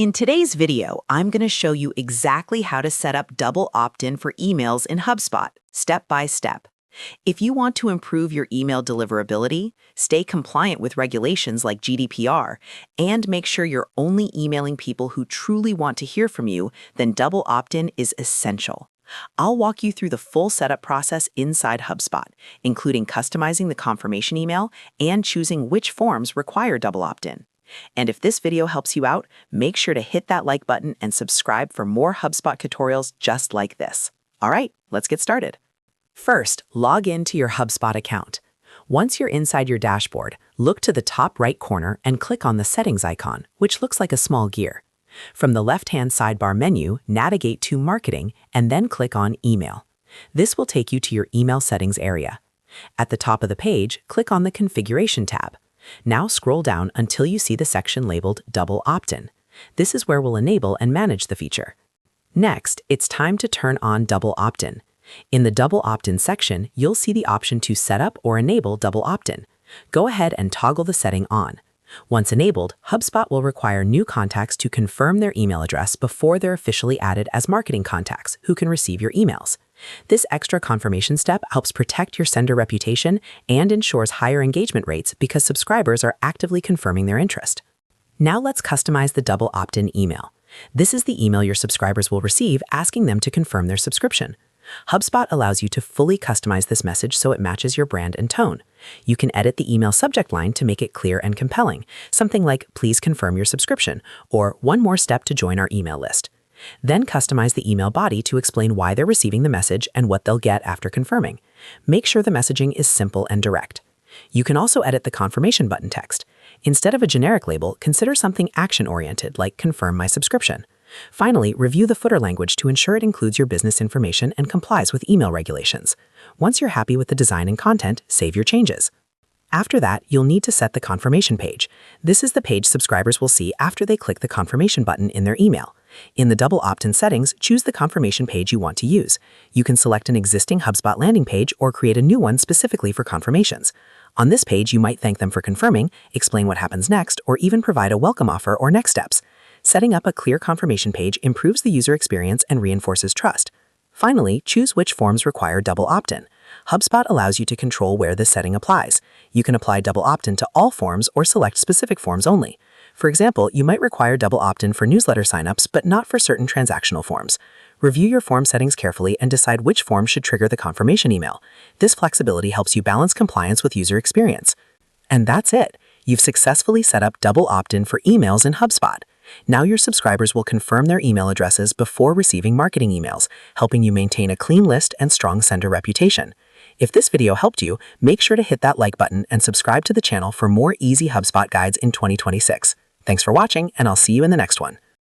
In today's video, I'm going to show you exactly how to set up double opt-in for emails in HubSpot, step by step. If you want to improve your email deliverability, stay compliant with regulations like GDPR, and make sure you're only emailing people who truly want to hear from you, then double opt-in is essential. I'll walk you through the full setup process inside HubSpot, including customizing the confirmation email and choosing which forms require double opt-in. And if this video helps you out, make sure to hit that like button and subscribe for more HubSpot tutorials just like this. All right, let's get started. First, log into your HubSpot account. Once you're inside your dashboard, look to the top right corner and click on the settings icon, which looks like a small gear. From the left-hand sidebar menu, navigate to Marketing and then click on Email. This will take you to your email settings area. At the top of the page, click on the Configuration tab. Now scroll down until you see the section labeled Double Opt-in. This is where we'll enable and manage the feature. Next, it's time to turn on Double Opt-in. In the Double Opt-in section, you'll see the option to set up or enable Double Opt-in. Go ahead and toggle the setting on. Once enabled, HubSpot will require new contacts to confirm their email address before they're officially added as marketing contacts who can receive your emails. This extra confirmation step helps protect your sender reputation and ensures higher engagement rates because subscribers are actively confirming their interest. Now let's customize the double opt-in email. This is the email your subscribers will receive asking them to confirm their subscription. HubSpot allows you to fully customize this message so it matches your brand and tone. You can edit the email subject line to make it clear and compelling, something like "Please confirm your subscription" or "One more step to join our email list." Then customize the email body to explain why they're receiving the message and what they'll get after confirming. Make sure the messaging is simple and direct. You can also edit the confirmation button text. Instead of a generic label, consider something action-oriented like "Confirm my subscription." Finally, review the footer language to ensure it includes your business information and complies with email regulations. Once you're happy with the design and content, save your changes. After that, you'll need to set the confirmation page. This is the page subscribers will see after they click the confirmation button in their email. In the double opt-in settings, choose the confirmation page you want to use. You can select an existing HubSpot landing page or create a new one specifically for confirmations. On this page, you might thank them for confirming, explain what happens next, or even provide a welcome offer or next steps. Setting up a clear confirmation page improves the user experience and reinforces trust. Finally, choose which forms require double opt-in. HubSpot allows you to control where this setting applies. You can apply double opt-in to all forms or select specific forms only. For example, you might require double opt-in for newsletter signups, but not for certain transactional forms. Review your form settings carefully and decide which form should trigger the confirmation email. This flexibility helps you balance compliance with user experience. And that's it. You've successfully set up double opt-in for emails in HubSpot. Now your subscribers will confirm their email addresses before receiving marketing emails, helping you maintain a clean list and strong sender reputation. If this video helped you, make sure to hit that like button and subscribe to the channel for more easy HubSpot guides in 2026. Thanks for watching, and I'll see you in the next one.